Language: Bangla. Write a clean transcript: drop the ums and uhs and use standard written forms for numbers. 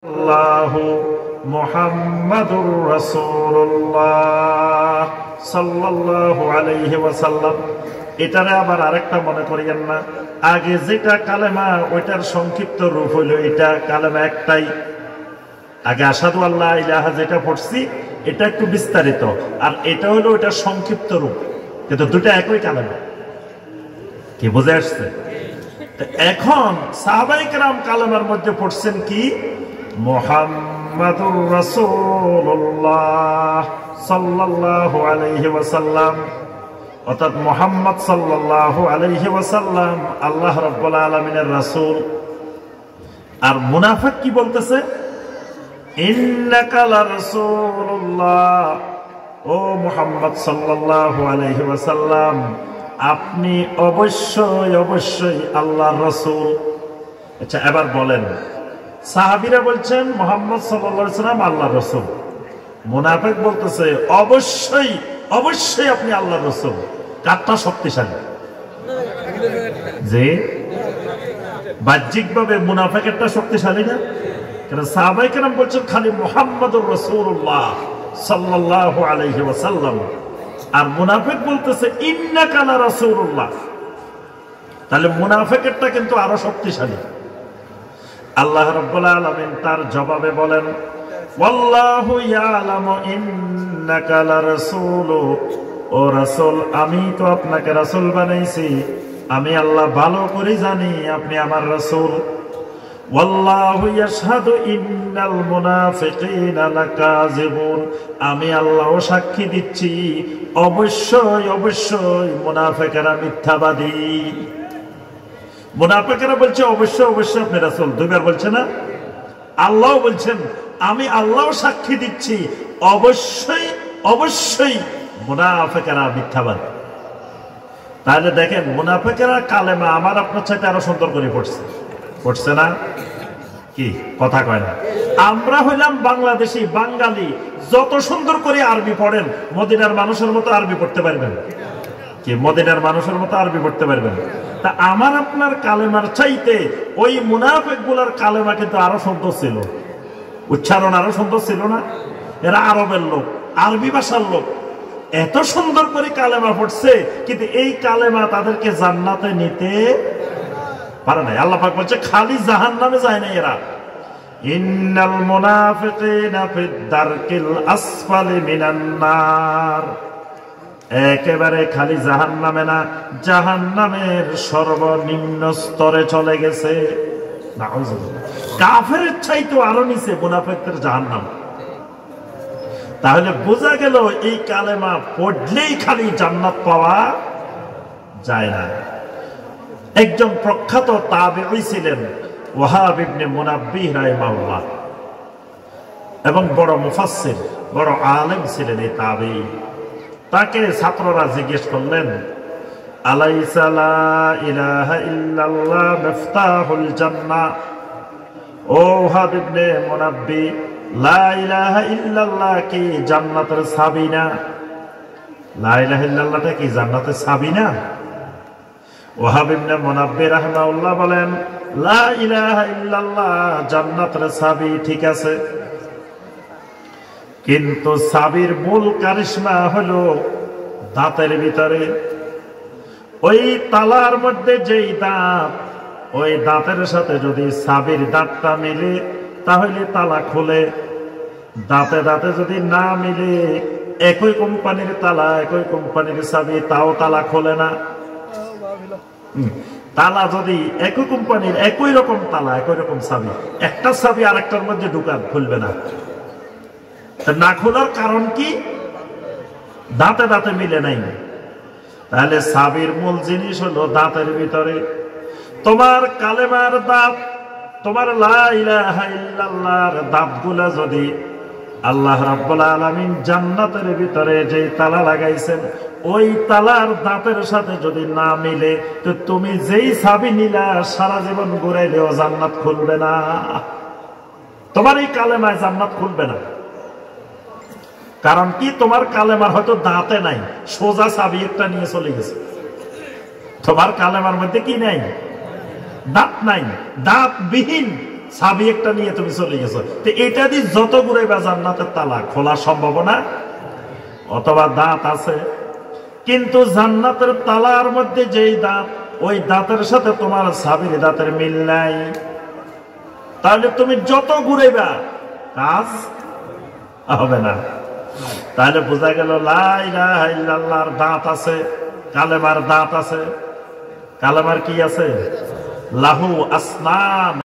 আল্লাহু মুহাম্মাদুর রাসূলুল্লাহ সাল্লাল্লাহু আলাইহি ওয়াসাল্লাম। এটারে আবার আরেকটা মনে করিয়েন না, আগে যেটা কালেমা ওইটার সংক্ষিপ্ত রূপ হইল এটা কালেমা একটাই। আগে আশহাদু আল্লা ইলাহা যেটা পড়ছি এটা একটু বিস্তারিত, আর এটা হলো ওইটার সংক্ষিপ্ত রূপ, কিন্তু দুটো একই কালেমা। কি বুঝে আসছে? এখন সাহাবায়ে কেরাম কালেমার মধ্যে পড়ছেন কি? মুহাম্মাদুর রাসূলুল্লাহ সাল্লাল্লাহু আলাইহি ওয়াসাল্লাম, অর্থাৎ মুহাম্মদ সাল্লাল্লাহু আলাইহি ওয়াসাল্লাম আল্লাহ রাব্বুল আলামিনের রাসূল। আর মুনাফিক কি বলতেছে? ইন্নাকা লারাসূলুল্লাহ, ও মুহাম্মদ সাল্লাল্লাহু আলাইহি ওয়াসাল্লাম আপনি অবশ্যই অবশ্যই আল্লাহর রাসূল। আচ্ছা, এবার বলেন, সাহাবীরা বলছেন মুহাম্মদ সাল্লাল্লাহু আলাইহি ওয়াসাল্লাম আল্লাহর রাসূল, মুনাফিক বলতেছে অবশ্যই অবশ্যই আপনি আল্লাহর রাসূল। কারটা শক্তিশালী? যে বাহ্যিকভাবে মুনাফিকেরটা শক্তিশালী না? কারণ সাহাবায়ে কেরাম বলছেন খালি মুহাম্মাদুর রাসূলুল্লাহ সাল্লাল্লাহু আলাইহি ওয়াসাল্লাম, আর মুনাফিক বলতেছে ইন্নাকা লারাসূলুল্লাহ। তাহলে মুনাফিকেরটা কিন্তু আরো শক্তিশালী। আল্লাহ রাব্বুল আলামিন তার জবাবে বলেন, ওয়াল্লাহু ইয়ালামু ইন্নাকা লারাসূলু, ও রাসূল আমি তো আপনাকে রাসূল বানাইছি, আমি আল্লাহ ভালো করে জানি আপনি আমার রাসূল। ওয়াল্লাহু ইয়াশহাদু ইন্নাল মুনাফিকিনা লাকাযিবুন, আমি আল্লাহ সাক্ষী দিচ্ছি অবশ্যই অবশ্যই মুনাফিকেরা মিথ্যাবাদী। মুনাফিকেরা বলছে অবশ্যই অবশ্যই আপনি রাসূল, দুইবার বলছে না? আল্লাহ বলছেন আমি আল্লাহ সাক্ষী দিচ্ছি অবশ্যই অবশ্যই মুনাফিকেরা মিথ্যাবাদী। তাহলে দেখেন মুনাফিকেরা কালেমা আমার আপনার চাইতে আরো সুন্দর করে পড়ছে না? কি কথা কয় না? আমরা হইলাম বাংলাদেশি বাঙালি, যত সুন্দর করে আরবি পড়েন মদিনার মানুষের মতো আরবি পড়তে পারবেন কি? মদিনার মানুষের মতো আরবি পড়তে পারবেন? তা আমার আপনার কালেমার চাইতে ওই মুনাফিক গুলার কালেমা কিন্তু আরো সুন্দর ছিল, উচ্চারণ আরো সুন্দর ছিল না? এরা আরবের লোক, আরবি ভাষার লোক, এত সুন্দর করে কালেমা পড়ছে, কিন্তু এই কালেমা তাদেরকে জান্নাতে নিতে পারে নাই। আল্লাহ পাক বলছে খালি জাহান্নামে যায় না এরা। ইন্নাল মুনাফিকিনা ফিদ দারকিল আসফালি মিনান নার, একেবারে খালি জাহান্নামে না, জাহান্নামের সর্বনিম্ন স্তরে চলে গেছে। নাউযুবিল্লাহ, কাফেরের চাইতে আরো নিচে মুনাফিকদের জাহান্নাম। তাহলে বোঝা গেল এই কালেমা পড়লেই খালি জান্নাত পাওয়া যায় না। একজন প্রখ্যাত তাবেঈ ছিলেন ওয়াহাব ইবনে মুনাব্বিহ রাহিমাহুল্লাহ, এবং বড় মুফাসসির, বড় আলেম ছিলেন এই তাবেঈ। তাকে ছাত্ররা জিজ্ঞেস করলেন, আলাইসা লা ইলাহা ইল্লাল্লাহ মিফতাহুল জান্নাহ, ও ওয়াহাব ইবনে মুনাব্বিহ লা ইলাহা ইল্লাল্লাহ কি জান্নাতের চাবি না? লা ইলাহা ইল্লাল্লাহটা কি জান্নাতের চাবি না? ওয়াহাব ইবনে মুনাব্বিহ রাহিমাহুল্লাহ বলেন, লা ইলাহা ইল্লাল্লাহ জান্নাতের চাবি ঠিক আছে, কিন্তু চাবির মূল কারিশমা হলো দাঁতের ভিতরে। ওই তালার মধ্যে যেই দাঁত, ওই দাঁতের সাথে যদি চাবির দাঁতটা মিলে তাহলে তালা খোলে, দাঁতে দাঁতে যদি না মিলে, একই কোম্পানির তালা একই কোম্পানির চাবি, তাও তালা খোলে না। তালা যদি একই কোম্পানির, একই রকম তালা একই রকম চাবি, একটা চাবি আরেকটার মধ্যে ঢুকান, খুলবে না। না খোলার কারণ কি? দাঁতে দাঁতে মিলে নাই। তাহলে চাবির মূল জিনিস হলো দাঁতের ভিতরে। তোমার কালেমার দাঁত, তোমার লা ইলাহা ইল্লাল্লাহর দাঁতগুলা যদি আল্লাহ রাব্বুল আলামিন জান্নাতের ভিতরে যে তালা লাগাইছেন ওই তালার দাঁতের সাথে যদি না মিলে, তো তুমি যেই চাবি নিলা সারা জীবন ঘুরাইলেও জান্নাত খুলবে না। তোমার এই কালেমায় জান্নাত খুলবে না। কারণ কি? তোমার কালেমার হয়তো দাঁতে নাই, সোজা চাবি একটা নিয়ে চলে গেছে। তোমার কালেমার মধ্যে কি নাই? দাঁত নাই, দাঁতবিহীন চাবি একটা নিয়ে তুমি চলে গেছো, তো এটা দিয়ে যত ঘুরাইবা জান্নাতের তালা খোলার সম্ভাবনা, অথবা দাঁত আছে কিন্তু জান্নাতের তালার মধ্যে যেই দাঁত, ওই দাঁতের সাথে তোমার চাবির দাঁতের মিল নাই, তাহলে তুমি যত ঘুরাইবা কাজ হবে না। তাহলে বোঝা গেল লা ইলাহা ইল্লাল্লাহর দাঁত আছে, কালেমার দাঁত আছে। কালেমার কি আছে? লাহু আসনান